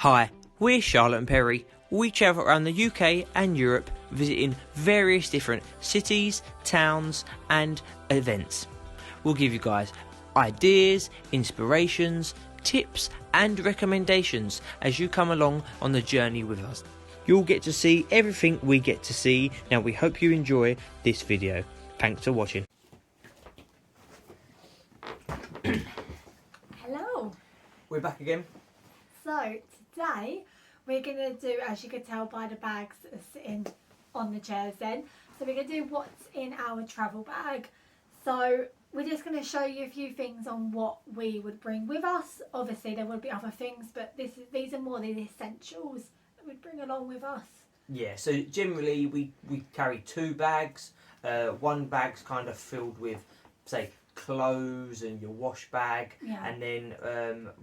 Hi, we're Charlotte and Perry. We travel around the UK and Europe visiting various different cities, towns and events. We'll give you guys ideas, inspirations, tips and recommendations as you come along on the journey with us. You'll get to see everything we get to see. Now we hope you enjoy this video. Thanks for watching. Hello. We're back again. So today we're going to do, as you can tell by the bags that are sitting on the chairs then, so we're going to do what's in our travel bag. So we're just going to show you a few things on what we would bring with us. Obviously there would be other things, but these are more the essentials that we'd bring along with us. Yeah, so generally we carry two bags. One bag's kind of filled with, say, clothes and your wash bag, and then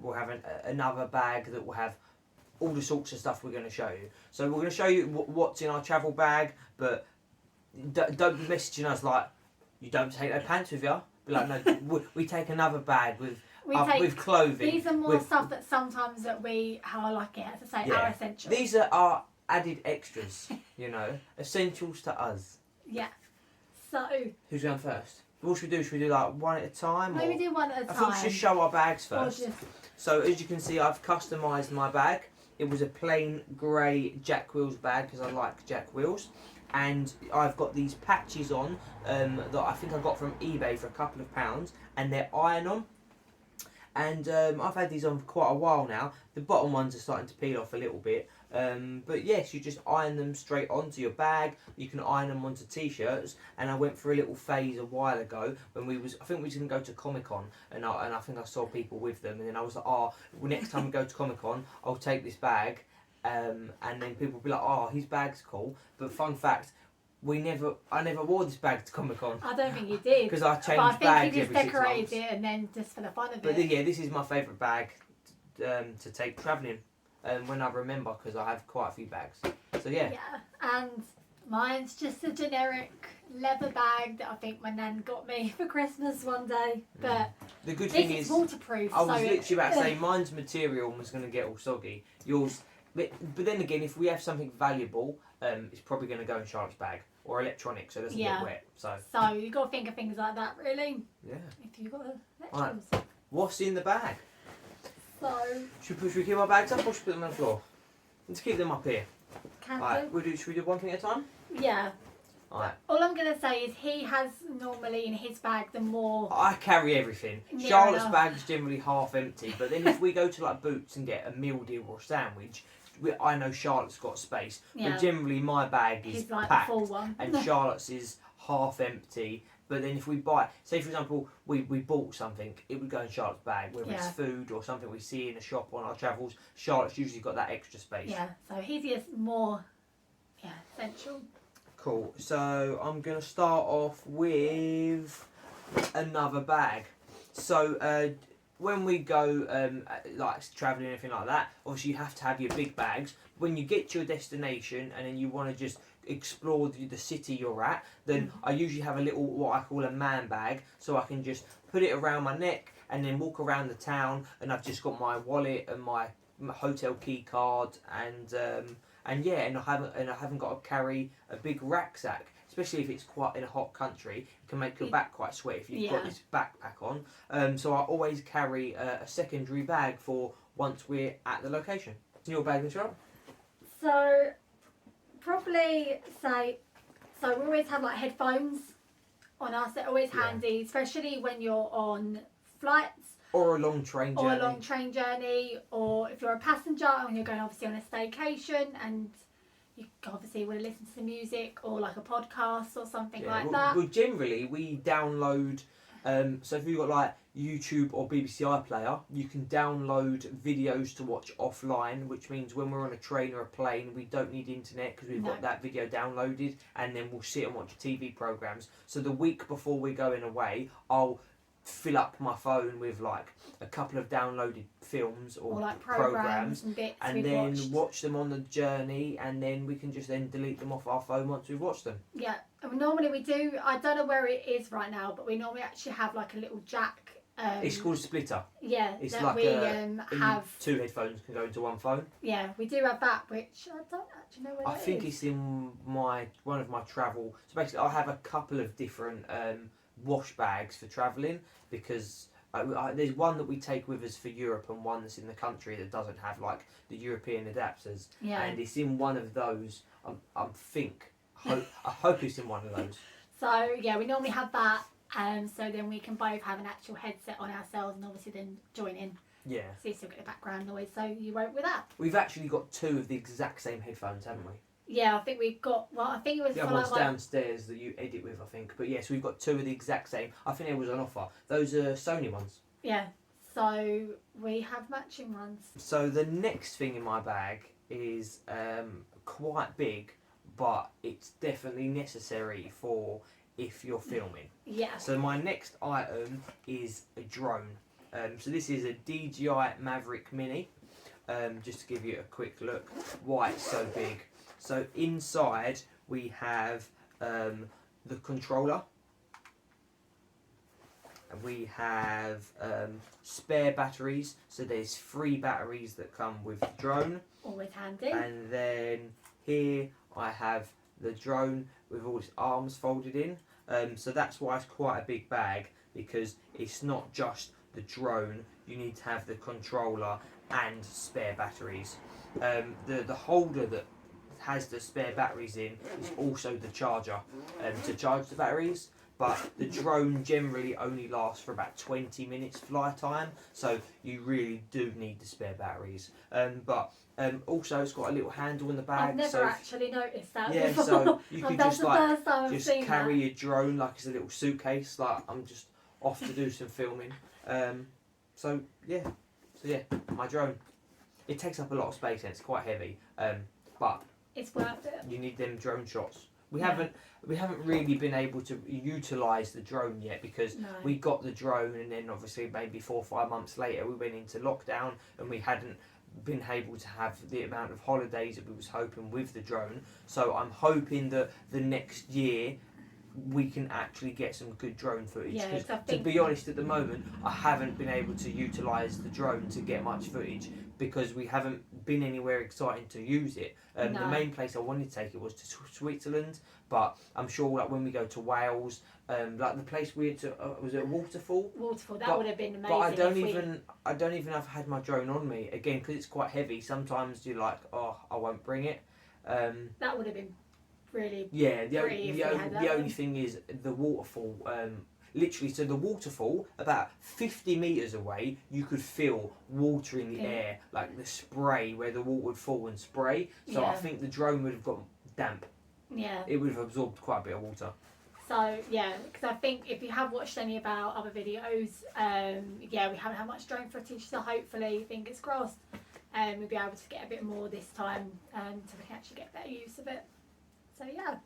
we'll have another bag that will have all the sorts of stuff we're going to show you. So we're going to show you what's in our travel bag, but don't be messaging us like you don't take no pants with you. Be like, no, we take another bag with clothing. These are more stuff that sometimes that how I like it, as I say, our essentials. These are our added extras, you know, essentials to us. Yeah. So who's going first? What should we do? Should we do like one at a time? Maybe do one at a time. I think we should show our bags first. So as you can see, I've customised my bag. It was a plain grey Jack Wills bag because I like Jack Wills. And I've got these patches on that I think I got from eBay for a couple of pounds. And they're iron-on. And I've had these on for quite a while now. The bottom ones are starting to peel off a little bit. But yes, you just iron them straight onto your bag. You can iron them onto t-shirts. And I went for a little phase a while ago when I think we was going to go to Comic-Con, and I think I saw people with them, and then I was like, well, next time we go to Comic-Con, I'll take this bag. And then people will be like, oh, his bag's cool. But fun fact, I never wore this bag to Comic-Con. I don't think you did. Because I changed bags every 6 months. I think you just decorated it and then just for the fun of it. But yeah, this is my favourite bag to take travelling. When I remember, because I have quite a few bags. So yeah. Yeah, and mine's just a generic leather bag that I think my nan got me for Christmas one day. But the good thing is waterproof. I was literally about to say mine's material was going to get all soggy. Yours, but then again, if we have something valuable, it's probably going to go in Charlotte's bag or electronics, so it doesn't get wet. So you got to think of things like that, really. Yeah. If you got electrons. Right. What's in the bag? So should we keep our bags up or should we put them on the floor? Let's keep them up here. Right, should we do one thing at a time? Yeah. Alright. All I'm going to say is he has normally in his bag the more... I carry everything. Charlotte's bag's generally half empty, but then if we go to like Boots and get a meal deal or a sandwich, I know Charlotte's got space. But generally my bag is like packed the full one. and Charlotte's is half empty. But then if we buy, say for example, we bought something, it would go in Charlotte's bag, whether it's food or something we see in a shop on our travels. Charlotte's usually got that extra space. Yeah, so his is more, essential. Cool. So I'm going to start off with another bag. So when we go like travelling or anything like that, obviously you have to have your big bags. When you get to your destination and then you want to just explore the city you're at, then I usually have a little, what I call a man bag, so I can just put it around my neck and then walk around the town, and I've just got my wallet and my hotel key card, and I haven't got to carry a big rucksack, especially if it's quite in a hot country. It can make your back quite sweaty if you've got this backpack on. So I always carry a secondary bag for once we're at the location. In your bag, Michelle? So probably say, so we always have like headphones on us. They're always handy, especially when you're on flights. Or a long train journey. Or if you're a passenger and you're going obviously on a staycation and you obviously want to listen to some music or like a podcast or something like that. Well, generally we download, so if you've got like YouTube or BBC iPlayer, you can download videos to watch offline, which means when we're on a train or a plane, we don't need internet because we've got that video downloaded, and then we'll sit and watch TV programmes. So the week before we're going away, I'll fill up my phone with like a couple of downloaded films or like programs and bits and then watch them on the journey, and then we can just then delete them off our phone once we've watched them. Yeah, and normally we do, I don't know where it is right now, but we normally actually have like a little jack It's called a splitter. Yeah, It's that like we have 2 headphones can go into one phone. Yeah, we do have that, which I don't actually know where I that think is. it's in one of my travel. So basically, I have a couple of different wash bags for travelling because there's one that we take with us for Europe and one that's in the country that doesn't have like the European adapters. Yeah. And it's in one of those. I hope it's in one of those. So yeah, we normally have that, so then we can both have an actual headset on ourselves and obviously then join in. Yeah. So you still get the background noise, so you won't with that. We've actually got 2 of the exact same headphones, haven't we? Yeah, I think we've got. Well, I think it was The for other like one's downstairs that you edit with, I think. But yes, we've got 2 of the exact same. I think it was on offer. Those are Sony ones. Yeah. So we have matching ones. So the next thing in my bag is quite big, but it's definitely necessary for if you're filming. Yeah. So my next item is a drone. So this is a DJI Maverick Mini. Just to give you a quick look why it's so big. So inside we have the controller. We have spare batteries, so there's 3 batteries that come with the drone. Always handy. And then here I have the drone with all its arms folded in. So that's why it's quite a big bag, because it's not just the drone, you need to have the controller and spare batteries. The holder that has the spare batteries in is also the charger to charge the batteries. But the drone generally only lasts for about 20 minutes fly time, so you really do need the spare batteries. But also it's got a little handle in the bag. I've never so actually noticed that yeah, before. so you can That's just the like first time I've just seen carry that. your drone like it's a little suitcase. Like I'm just off to do some filming. So yeah, my drone. It takes up a lot of space and it's quite heavy. But It's worth it. you need them drone shots. We Yeah. haven't really been able to utilise the drone yet because No. we got the drone and then obviously maybe 4 or 5 months later we went into lockdown and we hadn't been able to have the amount of holidays that we was hoping with the drone. So I'm hoping that the next year we can actually get some good drone footage. Yeah, 'Cause 'cause I to think- be honest, at the moment I haven't been able to utilise the drone to get much footage because we haven't been anywhere exciting to use it. The No. main place I wanted to take it was to Switzerland, but I'm sure like when we go to Wales, like the place we had to was it a waterfall? Waterfall, that But- would have been amazing. But I don't if we- even know if I had my drone on me again because it's quite heavy. Sometimes you're like, oh, I won't bring it. That would have been really. Yeah, Pretty if we had that the only then. thing is the waterfall. Literally, so the waterfall about 50 meters away, you could feel water in the Yeah. air, like the spray where the water would fall and spray. So I Yeah. think the drone would have got damp. Yeah. It would have absorbed quite a bit of water. So yeah, because I think if you have watched any of our other videos, yeah, we haven't had much drone footage, so hopefully, fingers crossed, we'll be able to get a bit more this time, so we can actually get better use of it. So yeah.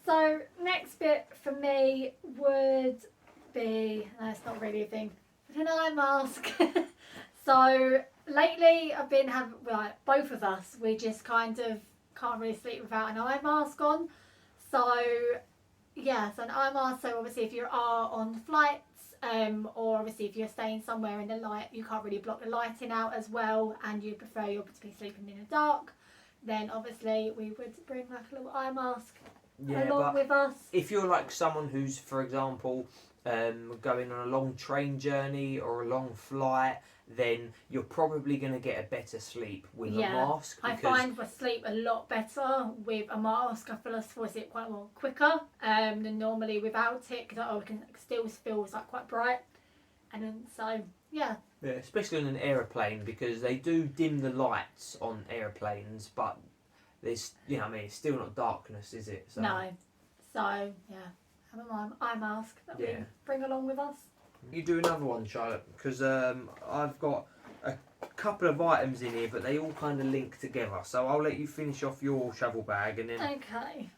So next bit for me would be, no, it's not really a thing, but an eye mask. So lately I've been having, like both of us, we just kind of can't really sleep without an eye mask on. So yeah, so an eye mask, so obviously if you are on flights, or obviously if you're staying somewhere in the light, you can't really block the lighting out as well, and you prefer you to be sleeping in the dark, then obviously we would bring like a little eye mask Yeah, along but with us. if you're like someone who's, for example, going on a long train journey or a long flight, then you're probably going to get a better sleep with a Yeah, mask. I because find I sleep a lot better with a mask. I feel I fall asleep quite well quicker than normally without it, because I can still feel like quite bright, and then so yeah. Yeah, especially on an aeroplane because they do dim the lights on aeroplanes, but there's, you know, I mean, it's still not darkness, is it? So, No, so yeah, have an eye mask that we Yeah. bring along with us. You do another one, Charlotte, because I've got a couple of items in here, but they all kind of link together. So I'll let you finish off your travel bag, and then Okay,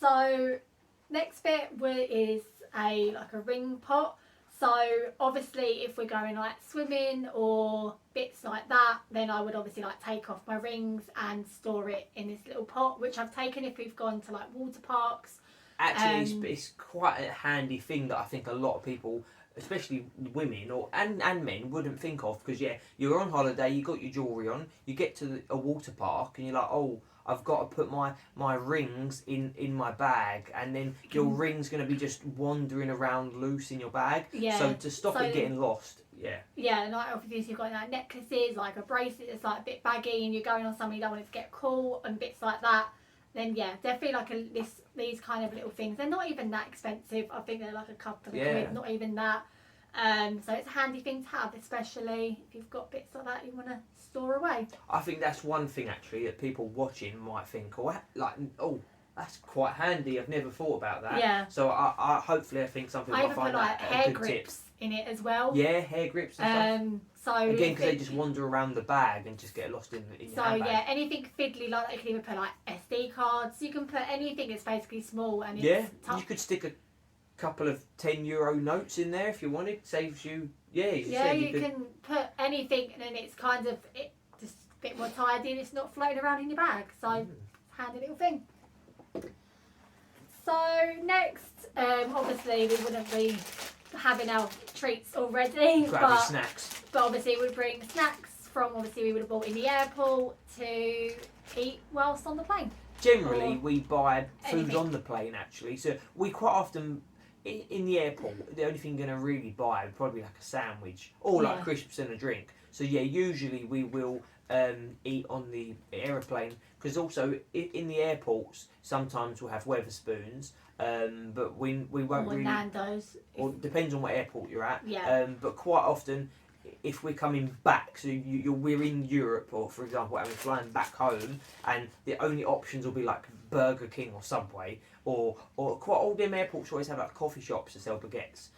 so next bit is like a ring pot. So obviously if we're going like swimming or bits like that, then I would obviously like take off my rings and store it in this little pot, which I've taken if we've gone to like water parks. actually it's quite a handy thing that I think a lot of people especially women and men wouldn't think of, because you're on holiday, you got your jewellery on, you get to a water park and you're like, oh, I've got to put my rings in my bag, and then your ring's going to be just wandering around loose in your bag. Yeah. So to stop it getting lost, Yeah, and like obviously you've got like necklaces, like a bracelet that's like a bit baggy, and you're going on something you don't want it to get caught and bits like that. Then definitely like these kind of little things. They're not even that expensive. I think they're like a couple of quid, not even that. So it's a handy thing to have, especially if you've got bits like that you want to store away. I think that's one thing actually that people watching might think, oh, that's quite handy. I've never thought about that. Yeah. So I hopefully I think some people might find that hair a good grips tip. in it as well. Yeah, hair grips and stuff. So again, because they just wander around the bag and just get lost in your handbag. So anything fiddly like that, you can even put like SD cards. You can put anything that's basically small and it's you could stick a couple of €10 notes in there if you wanted. Saves you. You can put anything, and then it's kind of just a bit more tidy, and it's not floating around in your bag. So handy little thing. So next, obviously we wouldn't be having our treats already, Grab your snacks. But obviously we'd bring snacks from we would have bought in the airport to eat whilst on the plane. Generally, we buy food anything on the plane actually. So we quite often in the airport, the only thing you're gonna really buy would probably like a sandwich or like crisps and a drink. So usually we will eat on the aeroplane, because also in the airports sometimes we'll have Weatherspoons, but we won't really. Nando's. Or depends on what airport you're at. Yeah. But quite often, if we're coming back, so we're in Europe, or for example, and we're flying back home, and the only options will be like Burger King or Subway, or quite all them airports always have like coffee shops that sell baguettes.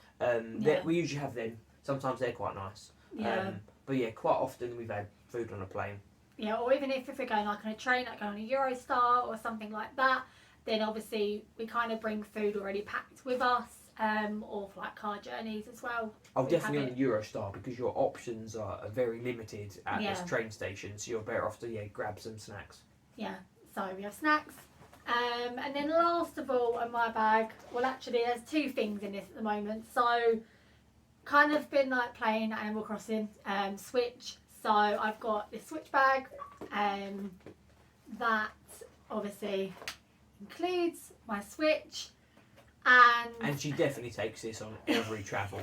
We usually have them. Sometimes they're quite nice. Yeah. But quite often we've had food on a plane. Yeah, or even if we're going like on a train, like going on a Eurostar or something like that, then obviously we kind of bring food already packed with us, or for like car journeys as well. Oh, definitely on the Eurostar, because your options are very limited at this train station, so you're better off to grab some snacks. Yeah, so we have snacks. And then last of all in my bag, well actually there's two things in this at the moment. So kind of been like playing Animal Crossing Switch. So I've got this Switch bag that obviously includes my Switch, and she definitely takes this on every travel,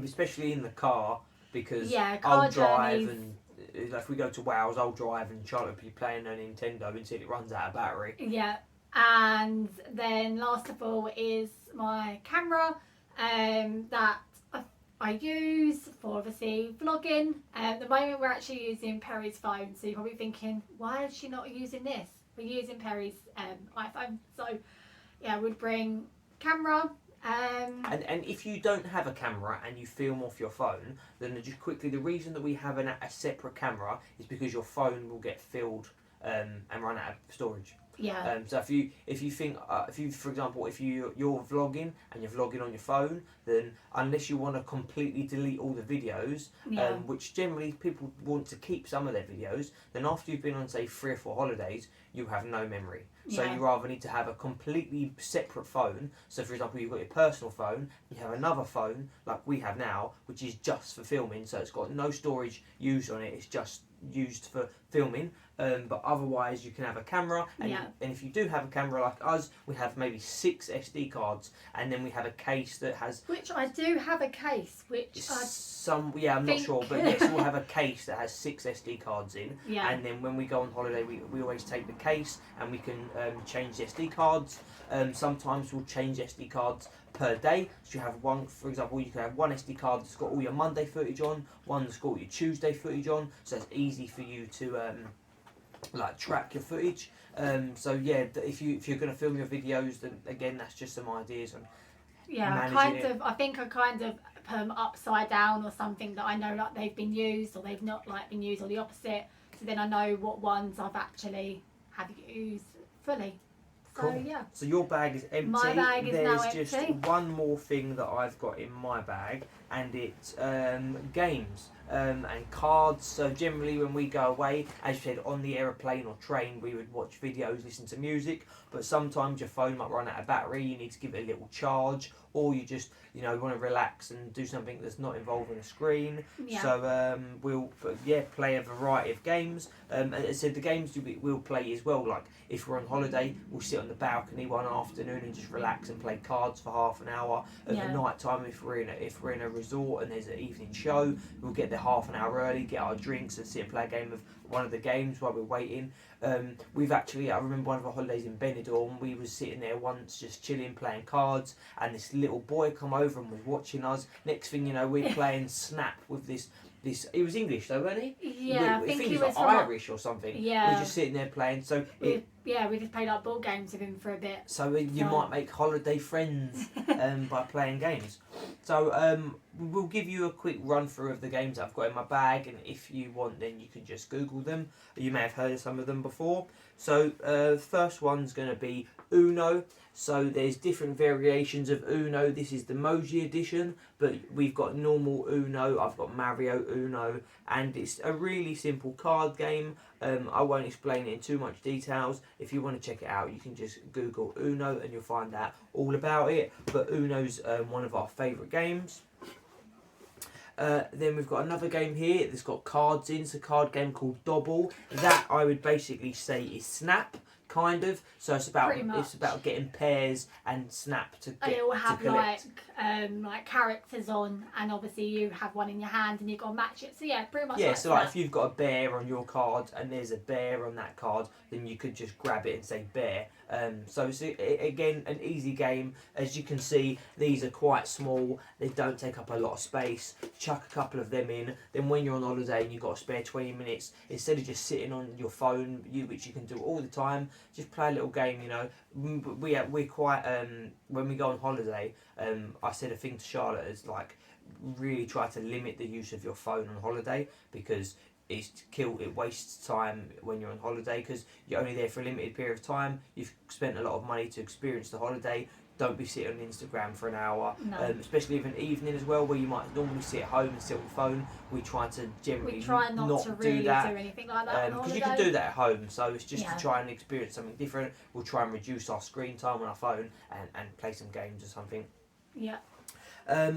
especially in the car, because I'll drive and if we go to Wales, I'll drive and Charlotte will be playing a Nintendo until it runs out of battery. Yeah, and then last of all is my camera that I use for obviously vlogging. At the moment we're actually using Perry's phone, so you're probably thinking, why is she not using this? We're using Perry's iPhone. So we'd bring camera. And if you don't have a camera and you film off your phone, then just quickly, the reason that we have a separate camera is because your phone will get filled and run out of storage. Yeah. So if you think for example if you're vlogging and you're vlogging on your phone, then unless you want to completely delete all the videos, which generally people want to keep some of their videos, then after you've been on say 3 or 4 holidays, you have no memory. So you rather need to have a completely separate phone. So for example, you've got your personal phone, you have another phone like we have now, which is just for filming. So it's got no storage used on it. It's just used for filming. But otherwise, you can have a camera, and if you do have a camera like us, we have maybe 6 SD cards, and then we have a case that has. Which I do have a case, I'm not sure, but yes, we'll have a case that has 6 SD cards in, and then when we go on holiday, we always take the case, and we can change the SD cards. Sometimes we'll change SD cards per day. So you have one, for example, you can have one SD card that's got all your Monday footage on, one that's got all your Tuesday footage on, so it's easy for you to track your footage. If you're going to film your videos, then again that's just some ideas on I think I kind of put them upside down or something that I know like they've been used or they've not like been used, or the opposite, so then I know what ones I've actually have used fully. Cool. So so your bag is empty. My bag is now empty. There's just one more thing that I've got in my bag, and it's games and cards. So generally when we go away, as you said, on the aeroplane or train, we would watch videos, listen to music, but sometimes your phone might run out of battery, you need to give it a little charge, or you just want to relax and do something that's not involving a screen. Yeah. So we'll play a variety of games. As I said, the games we'll play as well. Like if we're on holiday, we'll sit on the balcony one afternoon and just relax and play cards for half an hour. At night time, if we're in a resort and there's an evening show, we'll get there half an hour early, get our drinks and sit and play a game of one of the games while we're waiting. I remember one of our holidays in Benidorm, we was sitting there once just chilling, playing cards, and this little boy come over and was watching us. Next thing you know, we're playing Snap with this. He was English though, wasn't he? Yeah, I think he was was like Irish or something. Yeah. We're just sitting there playing. We just played like board games with him for a bit. So you might make holiday friends by playing games. So we'll give you a quick run through of the games that I've got in my bag, and if you want, then you can just Google them. You may have heard of some of them before. So first one's going to be Uno. So there's different variations of Uno. This is the Moji edition, but we've got normal Uno. I've got Mario Uno, and it's a really simple card game. I won't explain it in too much details. If you want to check it out, you can just Google Uno and you'll find out all about it. But Uno's one of our favourite games. Then we've got another game here that's got cards in. It's a card game called Dobble. That I would basically say is Snap, kind of. So it's about getting pairs and Snap to get it will have to collect. like characters on, and obviously you have one in your hand and you've got to match it. So yeah, pretty much. Yeah, like so like if you've got a bear on your card and there's a bear on that card, then you could just grab it and say bear. So it's again an easy game. As you can see, these are quite small. They don't take up a lot of space. Chuck a couple of them in. Then when you're on holiday and you've got a spare 20 minutes, instead of just sitting on your phone, which you can do all the time, just play a little game. We're quite when we go on holiday. I said a thing to Charlotte is like really try to limit the use of your phone on holiday, because it wastes time when you're on holiday, because you're only there for a limited period of time. You've spent a lot of money to experience the holiday. Don't be sitting on Instagram for an hour, especially of an evening as well, where you might normally sit at home and sit on the phone. We try to generally not to really do that. Do anything like that because you can do that at home, so it's just to try and experience something different. We'll try and reduce our screen time on our phone and play some games or something. Yeah.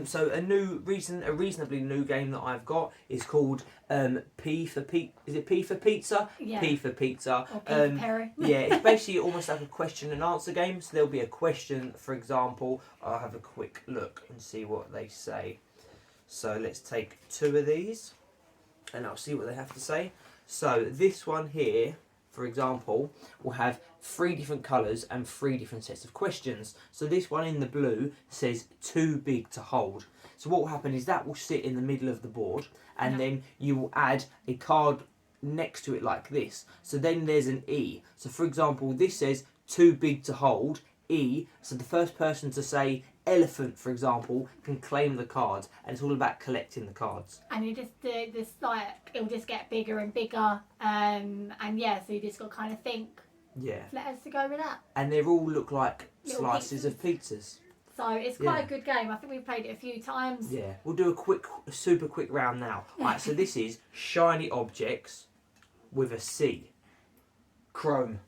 So a reasonably new game that I've got is called P for Pizza. Is it P for Pizza? Yeah. P for Pizza. Or P for Perry. Yeah, it's basically almost like a question and answer game. So there'll be a question, for example. I'll have a quick look and see what they say. So let's take 2 of these, and I'll see what they have to say. So this one here, for example, will have 3 different colours and 3 different sets of questions. So this one in the blue says too big to hold. So what will happen is that will sit in the middle of the board, and then you will add a card next to it like this. So then there's an E. So for example, this says too big to hold, E. So the first person to say elephant, for example, can claim the card, and it's all about collecting the cards. And you just do this, like, it'll just get bigger and bigger, and yeah, so you just got to kind of think. Yeah. Letters to go with that. And they all look like Little slices of pizzas. So it's quite a good game. I think we've played it a few times. Yeah. We'll do a super quick round now. Alright, so this is shiny objects with a C. Chrome.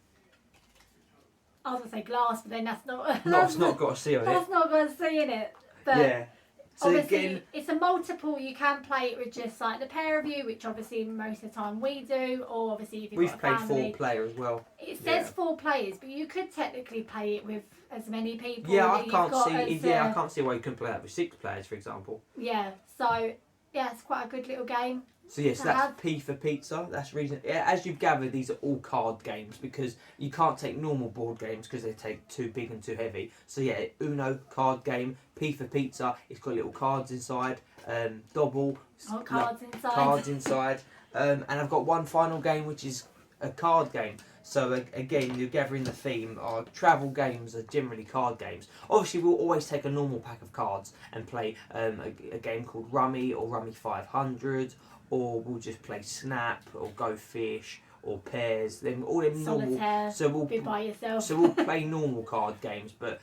I was going to say glass, but then that's not... No, it's not got a C on it. That's not got a C in it. But Yeah. So obviously, again, it's a multiple. You can play it with just like the pair of you, which obviously most of the time we do, or obviously if you've we've got a played family. 4 player as well. It says 4 players, but you could technically play it with as many people. Yeah, that I you've can't got see. as, I can't see why you couldn't play that with 6 players, for example. Yeah, so yeah, it's quite a good little game. So yes, to that's have. P for pizza. That's the reason. Yeah, as you've gathered, these are all card games, because you can't take normal board games because they take too big and too heavy. So yeah, Uno card game. P for pizza. It's got little cards inside. Dobble. Cards inside. Cards inside. And I've got one final game, which is a card game. So again, you're gathering the theme. Our travel games are generally card games. Obviously, we'll always take a normal pack of cards and play a game called Rummy or Rummy 500, or we'll just play Snap or Go Fish or Pairs. Then all them normal. Solitaire. So we'll Be by yourself. So we'll play normal card games, but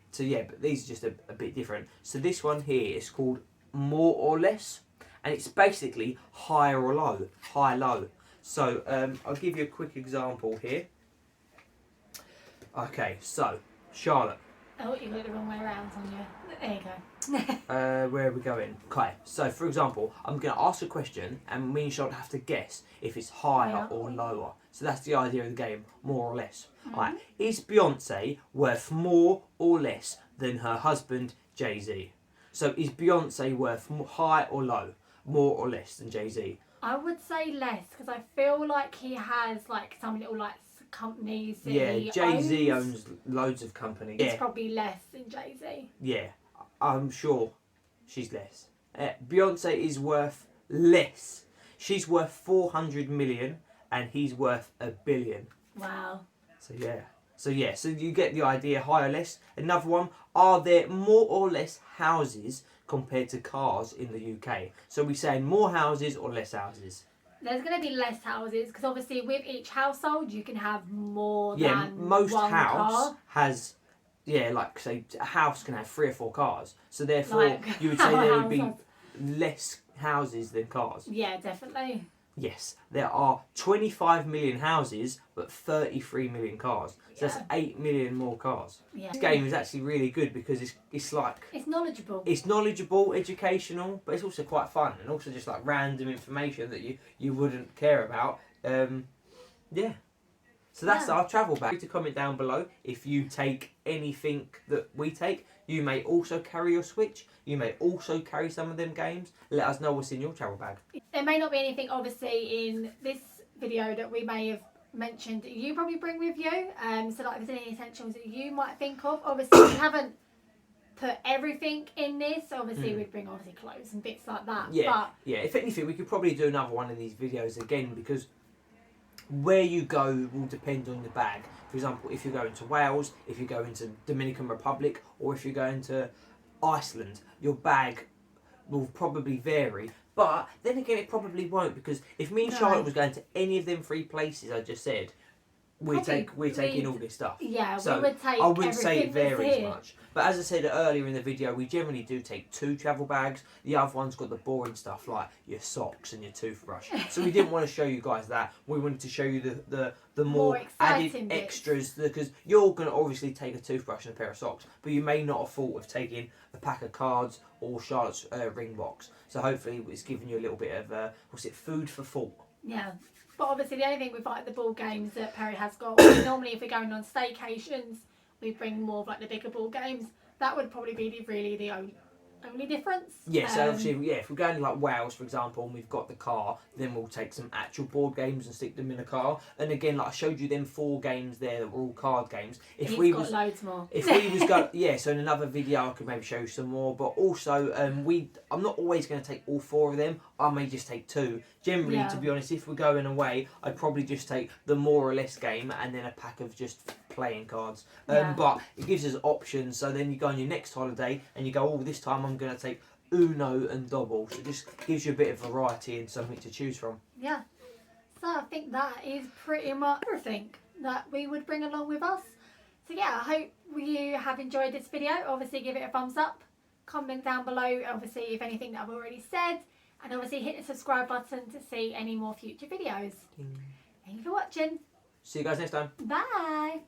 so yeah, but these are just a bit different. So this one here is called More or Less, and it's basically high or low, high low. So I'll give you a quick example here. Okay, so Charlotte, Oh, you got it the wrong way around on you. There you go. Where are we going? Okay, so for example, I'm going to ask a question and me and Charlotte have to guess if it's higher Yeah. or lower. So that's the idea of the game, more or less. Alright, is Beyonce worth more or less than her husband, Jay-Z? So is Beyonce worth high or low? More or less than Jay-Z? I would say less because I feel like he has like some little like companies that Yeah, he Jay-Z owns loads of companies. It's Yeah, probably less than Jay-Z. yeah, I'm sure she's less. Beyonce is worth less. She's worth 400 million and he's worth $1 billion. Wow. So yeah, so you get the idea, higher or less. Another one, are there more or less houses compared to cars in the UK? So we saying more houses or less houses? There's going to be less houses because obviously with each household you can have more Yeah, than most one house car. has, yeah, like say a house can have 3 or 4 cars. So therefore Like, you would say our there would house be has- less houses than cars. Yeah, definitely. Yes, there are 25 million houses but 33 million cars. So that's Yeah. 8 million more cars. Yeah. This game is actually really good because it's like, It's knowledgeable. it's knowledgeable, educational, but it's also quite fun and also just like random information that you wouldn't care about. Yeah. So that's Yeah. our travel bag. To comment down below if you take anything that we take. You may also carry your Switch. You may also carry some of them games. Let us know what's in your travel bag. There may not be anything obviously in this video that we may have mentioned that you probably bring with you. So like if there's any essentials that you might think of. Obviously we haven't put everything in this. Obviously we'd bring obviously clothes and bits like that. Yeah, But yeah. If anything, we could probably do another one of these videos again because where you go will depend on the bag. For example, if you're going to Wales, if you're going to Dominican Republic, or if you're going to Iceland, your bag will probably vary. But then again, it probably won't because if me and No. Charlotte was going to any of them 3 places I just said, we're taking all this stuff. yeah, So we would take I wouldn't say it everything that's varies here. much. But as I said earlier in the video, we generally do take 2 travel bags. The other one's got the boring stuff like your socks and your toothbrush. So we didn't want to show you guys that. We wanted to show you the more More exciting added bits. extras because you're going to obviously take a toothbrush and a pair of socks, but you may not have thought of taking a pack of cards or Charlotte's ring box. So hopefully it's giving you a little bit of food for thought. Yeah. But obviously the only thing with like the ball games that Perry has got, normally if we're going on staycations, we bring more of like the bigger ball games. That would probably be the only difference. Yeah, so obviously, if we're going to like Wales, for example, and we've got the car, then we'll take some actual board games and stick them in the car. And again, like I showed you them 4 games there that were all card games. If He's we got was loads more. If we was go, so in another video I could maybe show you some more. But also, I'm not always going to take all 4 of them. I may just take 2. Generally, Yeah. to be honest, if we're going away, I'd probably just take the more or less game and then a pack of just playing cards. Yeah. But it gives us options. So then you go on your next holiday and you go, oh, this time I'm going to take Uno and Double. So it just gives you a bit of variety and something to choose from. Yeah. So I think that is pretty much everything that we would bring along with us. So yeah, I hope you have enjoyed this video. Obviously give it a thumbs up. Comment down below obviously if anything that I've already said. And obviously hit the subscribe button to see any more future videos. Thank you for watching. See you guys next time. Bye.